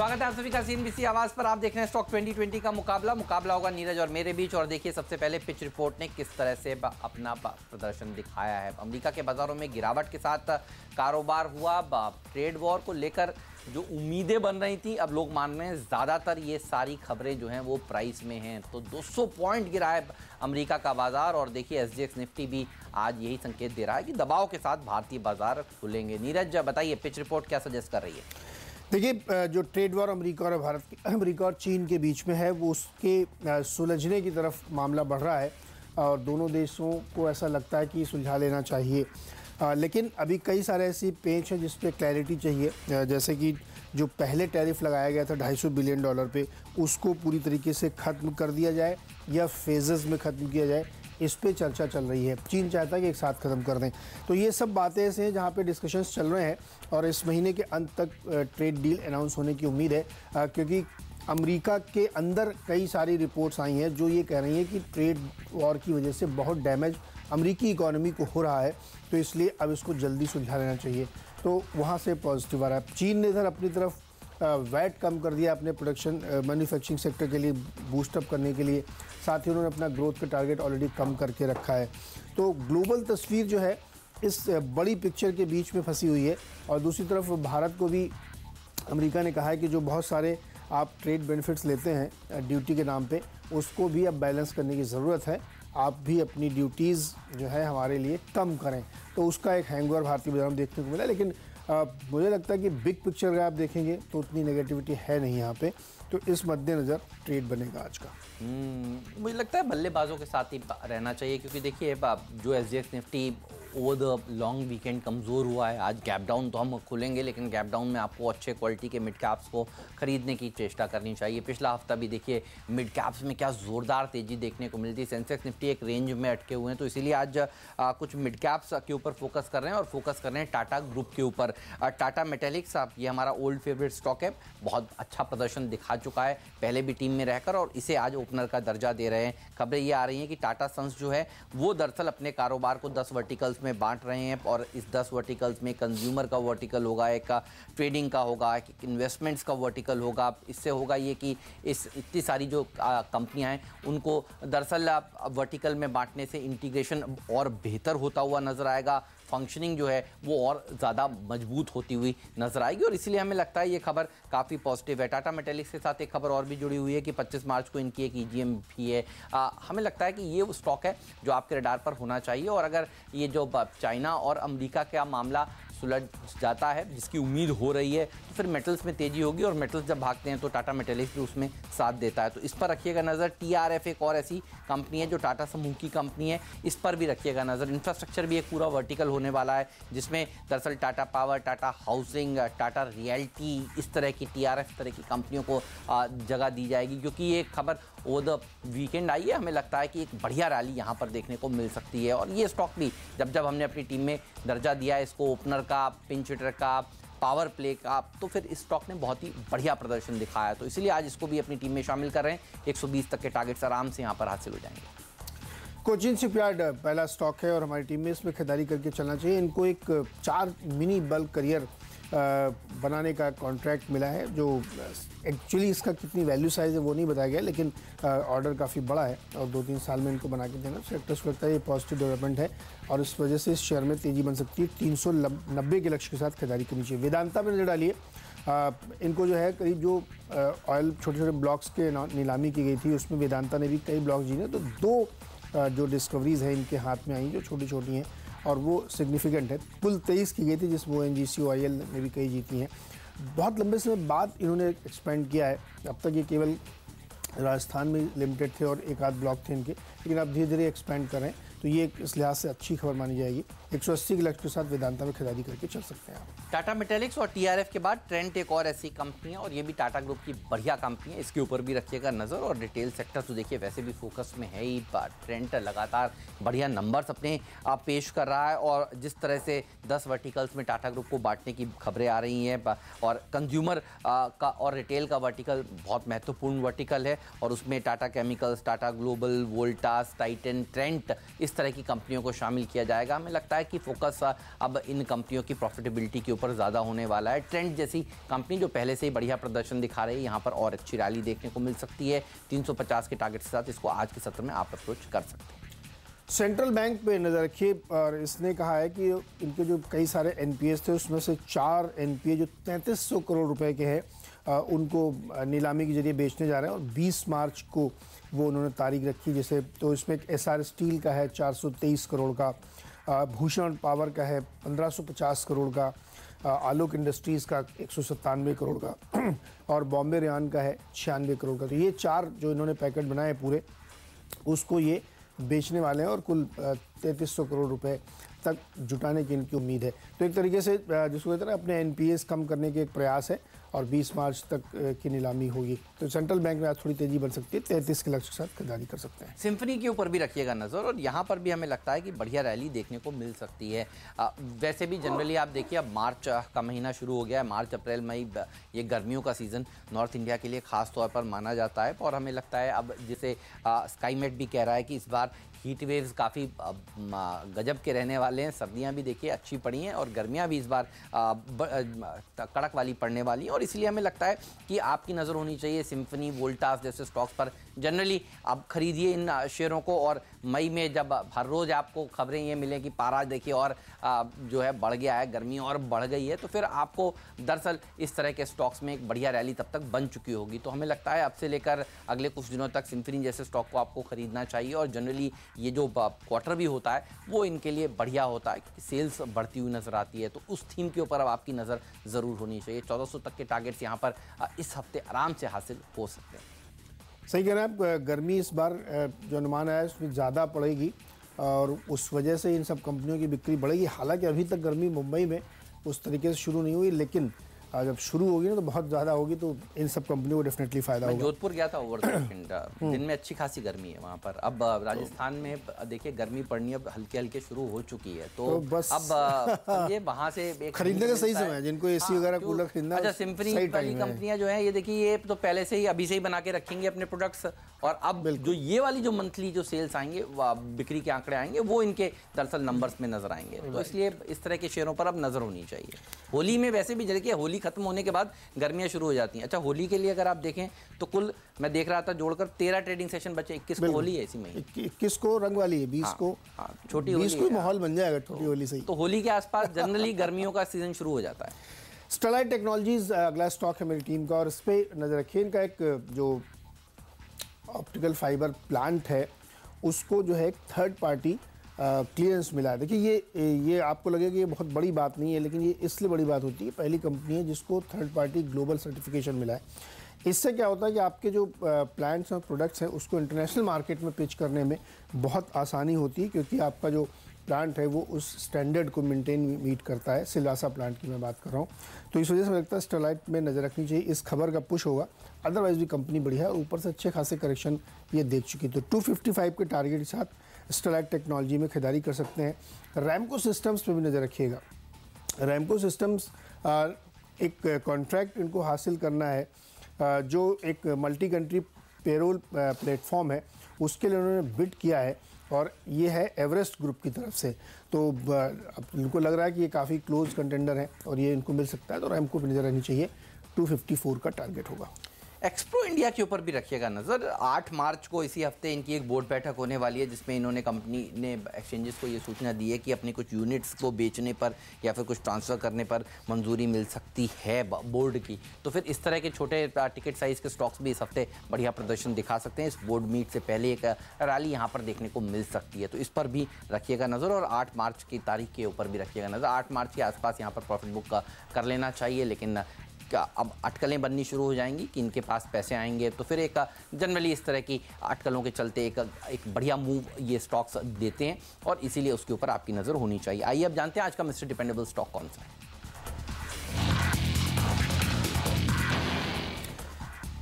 स्वागत है आप सभी का सीएनबीसी आवाज पर। आप देख रहे हैं स्टॉक 2020 का मुकाबला होगा नीरज और मेरे बीच। और देखिए सबसे पहले पिच रिपोर्ट ने किस तरह से अपना प्रदर्शन दिखाया है। अमेरिका के बाजारों में गिरावट के साथ कारोबार हुआ। ट्रेड वॉर को लेकर जो उम्मीदें बन रही थी, अब लोग मान रहे हैं ज़्यादातर ये सारी खबरें जो हैं वो प्राइस में हैं। तो 200 पॉइंट गिरा है अमेरिका का बाजार। और देखिए एसजीएक्स निफ्टी भी आज यही संकेत दे रहा है कि दबाव के साथ भारतीय बाजार खुलेंगे। नीरज बताइए पिच रिपोर्ट क्या सजेस्ट कर रही है? देखिए, जो ट्रेड वॉर अमेरिका और चीन के बीच में है, वो उसके सुलझने की तरफ मामला बढ़ रहा है और दोनों देशों को ऐसा लगता है कि सुलझा लेना चाहिए। लेकिन अभी कई सारे ऐसी पेच हैं जिस पे क्लैरिटी चाहिए। जैसे कि जो पहले टैरिफ लगाया गया था $250 बिलियन पे, उसको पूरी तरीके से ख़त्म कर दिया जाए या फेजेस में ख़त्म किया जाए, इस पे चर्चा चल रही है। चीन चाहता है कि एक साथ ख़त्म कर दें। तो ये सब बातें ऐसे हैं जहाँ पे डिस्कशंस चल रहे हैं और इस महीने के अंत तक ट्रेड डील अनाउंस होने की उम्मीद है, क्योंकि अमेरिका के अंदर कई सारी रिपोर्ट्स आई हैं जो ये कह रही हैं कि ट्रेड वॉर की वजह से बहुत डैमेज अमेरिकी इकोनॉमी को हो रहा है, तो इसलिए अब इसको जल्दी सुलझा लेना चाहिए। तो वहाँ से पॉजिटिव आ रहा है। चीन ने इधर अपनी तरफ वैट कम कर दिया अपने प्रोडक्शन मैन्युफैक्चरिंग सेक्टर के लिए बूस्टअप करने के लिए। साथ ही उन्होंने अपना ग्रोथ का टारगेट ऑलरेडी कम करके रखा है। तो ग्लोबल तस्वीर जो है इस बड़ी पिक्चर के बीच में फंसी हुई है। और दूसरी तरफ भारत को भी अमेरिका ने कहा है कि जो बहुत सारे आप ट्रेड बेनिफिट्स लेते हैं ड्यूटी के नाम पे, उसको भी अब बैलेंस करने की ज़रूरत है। आप भी अपनी ड्यूटीज़ जो है हमारे लिए कम करें। तो उसका एक हैंगओवर भारतीय बाजार में देखने को मिला। लेकिन मुझे लगता है कि बिग पिक्चर अगर आप देखेंगे तो उतनी नेगेटिविटी है नहीं यहाँ पे। तो इस मद्देनज़र ट्रेड बनेगा आज का। मुझे लगता है बल्लेबाजों के साथ ही रहना चाहिए, क्योंकि देखिए जो SGX Nifty over the long weekend कमज़ोर हुआ है। आज गैप डाउन तो हम खुलेंगे, लेकिन गैप डाउन में आपको अच्छे क्वालिटी के मिड कैप्स को खरीदने की चेष्टा करनी चाहिए। पिछला हफ्ता भी देखिए मिड कैप्स में क्या ज़ोरदार तेज़ी देखने को मिलती है। सेंसेक्स निफ्टी एक रेंज में अटके हुए हैं, तो इसीलिए आज कुछ मिड कैप्स के ऊपर फोकस कर रहे हैं और फोकस कर रहे हैं टाटा ग्रुप के ऊपर। टाटा मेटेलिक्स ये हमारा ओल्ड फेवरेट स्टॉक है, बहुत अच्छा प्रदर्शन दिखा चुका है पहले भी टीम में रहकर, और इसे आज ओपनर का दर्जा दे रहे हैं। खबरें ये आ रही हैं कि टाटा सन्स जो है वो दरअसल अपने कारोबार को 10 वर्टिकल्स में बांट रहे हैं। और इस 10 वर्टिकल्स में कंज्यूमर का वर्टिकल होगा, एक का ट्रेडिंग का होगा, एक इन्वेस्टमेंट्स का वर्टिकल होगा। इससे होगा ये कि इस इतनी सारी जो कंपनियां हैं उनको दरअसल वर्टिकल में बांटने से इंटीग्रेशन और बेहतर होता हुआ नजर आएगा। फंक्शनिंग जो है वो और ज़्यादा मजबूत होती हुई नजर आएगी, और इसीलिए हमें लगता है ये खबर काफ़ी पॉजिटिव है। टाटा मेटेलिक्स के साथ एक खबर और भी जुड़ी हुई है कि 25 मार्च को इनकी एक ईजीएम भी है। हमें लगता है कि ये वो स्टॉक है जो आपके रडार पर होना चाहिए। और अगर ये जो चाइना और अमेरिका का मामला सुलझ जाता है, जिसकी उम्मीद हो रही है, तो फिर मेटल्स में तेजी होगी, और मेटल्स जब भागते हैं तो टाटा मेटेलिक्स भी उसमें साथ देता है। तो इस पर रखिएगा नज़र। टीआरएफ एक और ऐसी कंपनी है जो टाटा समूह की कंपनी है, इस पर भी रखिएगा नज़र। इंफ्रास्ट्रक्चर भी एक पूरा वर्टिकल होने वाला है, जिसमें दरअसल Tata power, Tata housing, Tata realty, इस तरह की टीआरएफ तरह की कंपनियों को जगह दी जाएगी। क्योंकि ये खबर ओवर द वीकेंड आई है, हमें लगता है कि एक बढ़िया रैली यहाँ पर देखने को मिल सकती है। और ये स्टॉक भी जब हमने अपनी टीम में दर्जा दिया है इसको, ओपनर का, पिंच हिटर का, पावर प्ले का, तो फिर इस स्टॉक ने बहुत ही बढ़िया प्रदर्शन दिखाया। तो इसीलिए आज इसको भी अपनी टीम में शामिल कर रहे हैं। 120 तक के टारगेट्स आराम से यहाँ पर हासिल हो जाएंगे। कोचिन शिपयार्ड पहला स्टॉक है और हमारी टीम में इसमें खरीदारी करके चलना चाहिए। इनको एक 4 मिनी बल्क करियर बनाने का कॉन्ट्रैक्ट मिला है, जो एक्चुअली इसका कितनी वैल्यू साइज़ है वो नहीं बताया गया, लेकिन ऑर्डर काफ़ी बड़ा है और 2-3 साल में इनको बना के देना सेक्टर्स को लगता है ये पॉजिटिव डेवलपमेंट है और इस वजह से इस शेयर में तेज़ी बन सकती है। 390 के लक्ष्य के साथ खरीदारी करनी चाहिए। वेदांता में नजर डालिए, इनको जो है करीब जो ऑयल छोटे छोटे ब्लॉक्स के नीलामी की गई थी, उसमें वेदांता ने भी कई ब्लॉक जीते। तो 2 जो डिस्कवरीज़ हैं इनके हाथ में आई जो छोटी छोटी हैं और वो सिग्निफिकेंट है। कुल 23 की गई थी, जिसमें ONGC OIL ने भी कई जीती हैं। बहुत लंबे समय बाद इन्होंने एक्सपेंड किया है। अब तक ये केवल राजस्थान में लिमिटेड थे और एक आध ब्लॉक थे इनके, लेकिन अब धीरे धीरे एक्सपेंड कर रहे हैं। तो ये इस लिहाज से अच्छी खबर मानी जाएगी। 180 के लक्ष्य के साथ वेदांता में खरीदारी करके चल सकते हैं आप। टाटा मेटेलिक्स और टीआरएफ के बाद ट्रेंट एक और ऐसी कंपनी है, और ये भी टाटा ग्रुप की बढ़िया कंपनी है, इसके ऊपर भी रखिएगा नज़र। और रिटेल सेक्टर तो देखिए वैसे भी फोकस में है ही। ट्रेंट लगातार बढ़िया नंबर्स अपने पेश कर रहा है, और जिस तरह से 10 वर्टिकल्स में टाटा ग्रुप को बांटने की खबरें आ रही हैं, और कंज्यूमर का और रिटेल का वर्टिकल बहुत महत्वपूर्ण वर्टिकल है, और उसमें Tata Chemicals, Tata Global, Volta, Voltas, Titan, Trent, इस तरह की कंपनियों को शामिल किया जाएगा। हमें लगता है कि फोकस अब इन कंपनियों की प्रॉफिटेबिलिटी के ऊपर ज़्यादा होने वाला है। ट्रेंट जैसी कंपनी जो पहले से ही बढ़िया प्रदर्शन दिखा रही है, यहाँ पर और अच्छी रैली देखने को मिल सकती है। 350 के टारगेट के साथ इसको आज के सत्र में आप अप्रोच कर सकते हैं। सेंट्रल बैंक पे नज़र रखिए, और इसने कहा है कि इनके जो कई सारे एनपीएस थे उसमें से 4 एनपीए जो 3300 करोड़ रुपए के हैं उनको नीलामी के जरिए बेचने जा रहे हैं, और 20 मार्च को वो उन्होंने तारीख रखी। जैसे तो इसमें एसआर स्टील का है 423 करोड़ का, भूषण पावर का है 1550 करोड़ का, आलोक इंडस्ट्रीज़ का 197 करोड़ का और बॉम्बे रेयान का है 96 करोड़ का। तो ये 4 जो इन्होंने पैकेट बनाए पूरे, उसको ये बेचने वाले हैं और कुल 3300 करोड़ रुपए तक जुटाने की इनकी उम्मीद है। तो एक तरीके से जिसको कहते हैं ना, अपने एनपीएस कम करने के एक प्रयास है, और 20 मार्च तक की नीलामी होगी। तो सेंट्रल बैंक में आज थोड़ी तेजी बढ़ सकती है, 33 के लक्ष्य के साथ खरीदारी कर सकते हैं। सिम्फनी के ऊपर भी रखिएगा नज़र, और यहाँ पर भी हमें लगता है कि बढ़िया रैली देखने को मिल सकती है। वैसे भी जनरली आप देखिए अब मार्च का महीना शुरू हो गया है। मार्च, अप्रैल, मई ये गर्मियों का सीज़न नॉर्थ इंडिया के लिए ख़ास तौर पर माना जाता है, और हमें लगता है अब जिसे स्काईमेट भी कह रहा है कि इस बार हीट वेव्स काफ़ी गजब के रहने वाले हैं। सर्दियां भी देखिए अच्छी पड़ी हैं, और गर्मियां भी इस बार कड़क वाली पड़ने वाली हैं, और इसलिए हमें लगता है कि आपकी नज़र होनी चाहिए सिम्फनी, वोल्टास जैसे स्टॉक्स पर। जनरली आप खरीदिए इन शेयरों को, और मई में जब हर रोज़ आपको खबरें ये मिलें कि पारा देखिए और जो है बढ़ गया है, गर्मी और बढ़ गई है, तो फिर आपको दरअसल इस तरह के स्टॉक्स में एक बढ़िया रैली तब तक बन चुकी होगी। तो हमें लगता है अब से लेकर अगले कुछ दिनों तक सिम्फनी जैसे स्टॉक को आपको खरीदना चाहिए, और जनरली ये जो क्वार्टर भी होता है वो इनके लिए बढ़िया होता है, क्योंकि सेल्स बढ़ती हुई नज़र आती है। तो उस थीम के ऊपर अब आपकी नज़र ज़रूर होनी चाहिए। 1400 तक के टारगेट्स यहाँ पर इस हफ्ते आराम से हासिल हो सकते हैं। सही कह रहे हैं आप। गर्मी इस बार जो अनुमान आया है उसमें ज़्यादा पड़ेगी, और उस वजह से इन सब कंपनियों की बिक्री बढ़ेगी। हालांकि अभी तक गर्मी मुंबई में उस तरीके से शुरू नहीं हुई, लेकिन जब शुरू होगी ना तो बहुत ज़्यादा होगी, तो इन सब कंपनियों को डेफिनेटली फ़ायदा होगा। जोधपुर गया था ओवर द वीकेंड, दिन में अच्छी खासी गर्मी है वहाँ पर। अब राजस्थान में देखिए गर्मी पड़नी अब हल्के हल्के शुरू हो चुकी है, तो बस अब ये वहाँ से खरीदने का सही समय है जिनको एसी वगैरह कूलर खरीदना। अच्छा, सिम्फनी वाली कंपनियां जो है ये देखिए, ये तो पहले से ही अभी से ही बना के रखेंगे अपने प्रोडक्ट्स, और अब जो ये वाली जो मंथली जो सेल्स आएंगे, बिक्री के आंकड़े आएंगे, वो इनके दरअसल नंबर्स में नजर आएंगे। तो इसलिए इस तरह के शेयरों पर अब नजर होनी चाहिए। होली में वैसे भी देखिए, होली खत्म होने के बाद गर्मियां शुरू हो जाती हैं। अच्छा, होली के लिए अगर आप देखें तो कुल मैं देख रहा था जोड़कर 13 ट्रेडिंग सेशन बचे। 21 को होली है इसी महीने, 21 को रंग वाली है, 20 को छोटी होली, 20 को माहौल बन जाएगा छोटी होली से। तो होली के आसपास जनरली गर्मियों का सीजन शुरू हो जाता है। स्टरलाइट टेक्नोलॉजीज अगला स्टॉक है मेरी टीम का, और इस पर नजर रखिए। इनका एक जो ऑप्टिकल फाइबर प्लांट है उसको जो है एक थर्ड पार्टी क्लियरेंस मिला है। देखिए ये आपको लगेगा कि ये बहुत बड़ी बात नहीं है, लेकिन ये इसलिए बड़ी बात होती है, पहली कंपनी है जिसको थर्ड पार्टी ग्लोबल सर्टिफिकेशन मिला है। इससे क्या होता है कि आपके जो प्लांट्स और प्रोडक्ट्स हैं उसको इंटरनेशनल मार्केट में पिच करने में बहुत आसानी होती है, क्योंकि आपका जो प्लांट है वो उस स्टैंडर्ड को मीट करता है। सिलवासा प्लांट की मैं बात कर रहा हूँ, तो इस वजह से मुझे लगता है स्टरलाइट में नज़र रखनी चाहिए। इस खबर का पुश होगा, अदरवाइज भी कंपनी बढ़िया है, और ऊपर से अच्छे खासे करेक्शन ये देख चुकी। तो 255 के टारगेट के साथ स्टरलाइट टेक्नोलॉजी में खरीदारी कर सकते हैं। रैमको सिस्टम्स पे भी नज़र रखिएगा। रैमको सिस्टम्स एक कॉन्ट्रैक्ट इनको हासिल करना है, जो एक मल्टी कंट्री पेरोल प्लेटफॉर्म है, उसके लिए उन्होंने बिड किया है, और ये है एवरेस्ट ग्रुप की तरफ से। तो अब इनको लग रहा है कि ये काफ़ी क्लोज कंटेंडर है और ये इनको मिल सकता है, तो रैमको पे नज़र रहनी चाहिए। 254 का टारगेट होगा। एक्सप्रो इंडिया के ऊपर भी रखिएगा नज़र। 8 मार्च को इसी हफ्ते इनकी एक बोर्ड बैठक होने वाली है, जिसमें इन्होंने कंपनी ने एक्सचेंजेस को ये सूचना दी है कि अपने कुछ यूनिट्स को बेचने पर या फिर कुछ ट्रांसफ़र करने पर मंजूरी मिल सकती है बोर्ड की। तो फिर इस तरह के छोटे टिकट साइज़ के स्टॉक्स भी इस हफ्ते बढ़िया प्रदर्शन दिखा सकते हैं। इस बोर्ड मीट से पहले एक रैली यहाँ पर देखने को मिल सकती है, तो इस पर भी रखिएगा नज़र। और 8 मार्च की तारीख के ऊपर भी रखिएगा नज़र। 8 मार्च के आसपास यहाँ पर प्रॉफिट बुक कर लेना चाहिए, लेकिन अब अटकलें बननी शुरू हो जाएंगी कि इनके पास पैसे आएंगे, तो फिर एक जनरली इस तरह की अटकलों के चलते एक बढ़िया मूव ये स्टॉक्स देते हैं, और इसीलिए उसके ऊपर आपकी नज़र होनी चाहिए। आइए अब जानते हैं आज का मिस्टर डिपेंडेबल स्टॉक कौन सा है।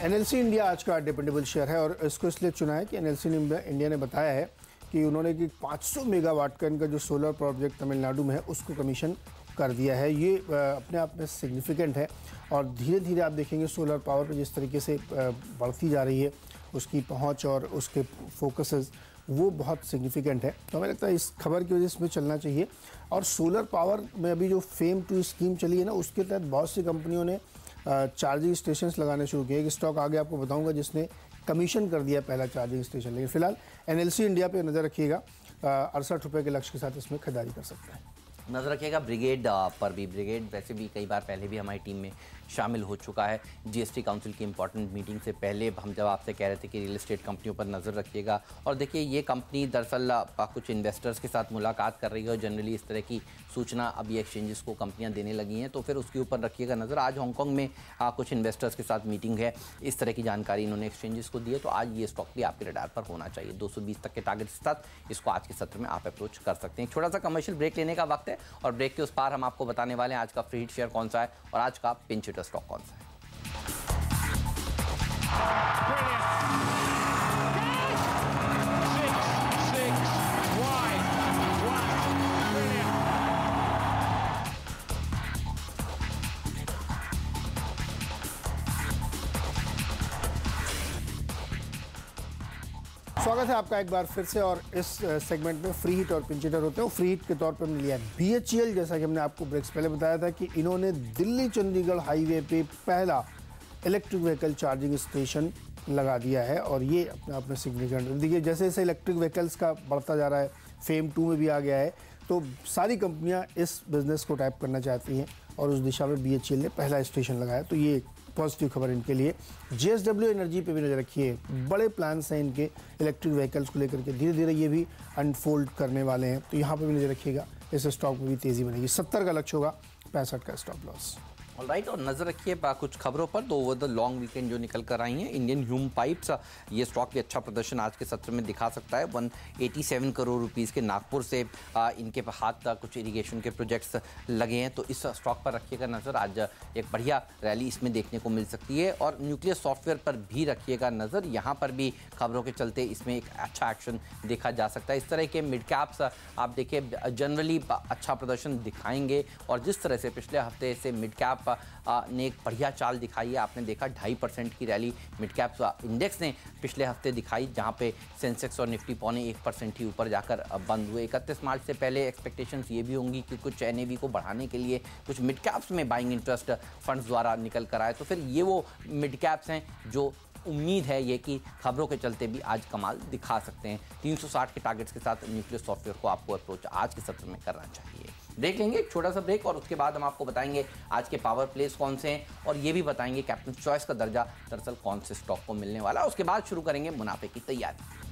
एनएलसी इंडिया आज का डिपेंडेबल शेयर है, और इसको इसलिए चुना है कि एनएलसी इंडिया ने बताया है कि उन्होंने कि 500 मेगावाट का इनका जो सोलर प्रोजेक्ट तमिलनाडु में है उसको कमीशन कर दिया है। ये अपने आप में सिग्निफिकेंट है, और धीरे धीरे आप देखेंगे सोलर पावर पे जिस तरीके से बढ़ती जा रही है उसकी पहुंच और उसके फोकसेस, वो बहुत सिग्निफिकेंट है। तो हमें लगता है इस खबर की वजह से इसमें चलना चाहिए। और सोलर पावर में अभी जो फेम 2 स्कीम चली है ना, उसके तहत बहुत सी कंपनियों ने चार्जिंग स्टेशंस लगाने शुरू किए। एक स्टॉक आगे आपको बताऊंगा जिसने कमीशन कर दिया पहला चार्जिंग स्टेशन। लेकिन फिलहाल एनएलसी इंडिया पे नज़र रखिएगा, 68 रुपये के लक्ष्य के साथ इसमें खरीदारी कर सकते हैं। नजर रखिएगा ब्रिगेड पर भी। ब्रिगेड वैसे भी कई बार पहले भी हमारी टीम में शामिल हो चुका है। जीएसटी काउंसिल की इंपॉर्टेंट मीटिंग से पहले हम जब आपसे कह रहे थे कि रियल एस्टेट कंपनियों पर नज़र रखिएगा, और देखिए ये कंपनी दरअसल कुछ इन्वेस्टर्स के साथ मुलाकात कर रही है और जनरली इस तरह की सूचना अभी एक्सचेंजेस को कंपनियां देने लगी हैं, तो फिर उसके ऊपर रखिएगा नज़र। आज हांगकांग में कुछ इन्वेस्टर्स के साथ मीटिंग है, इस तरह की जानकारी इन्होंने एक्सचेंजेस को दी है, तो आज ये स्टॉक भी आपके रडार पर होना चाहिए। 220 तक के टारगेट के साथ इसको आज के सत्र में आप अप्रोच कर सकते हैं। छोटा सा कमर्शियल ब्रेक लेने का वक्त है और ब्रेक के उस पार हम आपको बताने वाले हैं आज का फ्री हिट शेयर कौन सा है और आज का पिंच हिटर स्टॉक कौन सा है। स्वागत है आपका एक बार फिर से। और इस सेगमेंट में फ्री हिट और पिंच हिटर होते हैं। फ्री हिट के तौर पे हमने लिया है BHEL। जैसा कि हमने आपको ब्रेक्स पहले बताया था कि इन्होंने दिल्ली चंडीगढ़ हाईवे पे पहला इलेक्ट्रिक व्हीकल चार्जिंग स्टेशन लगा दिया है और ये अपने आप में सिग्निफिकेंट। देखिए जैसे जैसे इलेक्ट्रिक व्हीकल्स का बढ़ता जा रहा है, फेम 2 में भी आ गया है, तो सारी कंपनियाँ इस बिज़नेस को टैप करना चाहती हैं और उस दिशा में BHEL ने पहला स्टेशन लगाया, तो ये पॉजिटिव खबर इनके लिए। JSW एनर्जी पे भी नजर रखिए, बड़े प्लान्स हैं इनके इलेक्ट्रिक व्हीकल्स को लेकर के, धीरे धीरे ये भी अनफोल्ड करने वाले हैं, तो यहाँ पे भी नजर रखिएगा। इस स्टॉक में भी तेज़ी बनेगी। 70 का लक्ष्य होगा, 65 का स्टॉप लॉस। ऑलराइट, और नजर रखिए कुछ खबरों पर। तो ओवर द लॉन्ग वीकेंड जो निकल कर आई हैं, इंडियन ह्यूम पाइप्स, ये स्टॉक भी अच्छा प्रदर्शन आज के सत्र में दिखा सकता है। 187 करोड़ रुपीस के नागपुर से इनके हाथ कुछ इरिगेशन के प्रोजेक्ट्स लगे हैं, तो इस स्टॉक पर रखिएगा नजर। आज एक बढ़िया रैली इसमें देखने को मिल सकती है। और न्यूक्लियर सॉफ्टवेयर पर भी रखिएगा नजर, यहाँ पर भी खबरों के चलते इसमें एक अच्छा एक्शन देखा जा सकता है। इस तरह के मिड कैप्स आप देखिए जनरली अच्छा प्रदर्शन दिखाएंगे, और जिस तरह से पिछले हफ्ते से मिड कैप ने एक बढ़िया चाल दिखाई है। आपने देखा 2.5% की रैली मिड कैप इंडेक्स ने पिछले हफ्ते दिखाई, जहां पे सेंसेक्स और निफ्टी 0.25% ही ऊपर जाकर बंद हुए। 31 मार्च से पहले एक्सपेक्टेशंस ये भी होंगी कि कुछ NAV को बढ़ाने के लिए कुछ मिड कैप्स में बाइंग इंटरेस्ट फंड्स द्वारा निकल कर आए, तो फिर ये वो मिड कैप्स हैं जो उम्मीद है ये कि खबरों के चलते भी आज कमाल दिखा सकते हैं। 360 के टारगेट्स के साथ न्यूक्लियर सॉफ्टवेयर को आपको अप्रोच आज के सत्र में करना चाहिए। ब्रेक लेंगे, एक छोटा सा ब्रेक, और उसके बाद हम आपको बताएंगे आज के पावर प्लेस कौन से हैं, और ये भी बताएंगे कैप्टन चॉइस का दर्जा दरअसल कौन से स्टॉक को मिलने वाला है। उसके बाद शुरू करेंगे मुनाफे की तैयारी।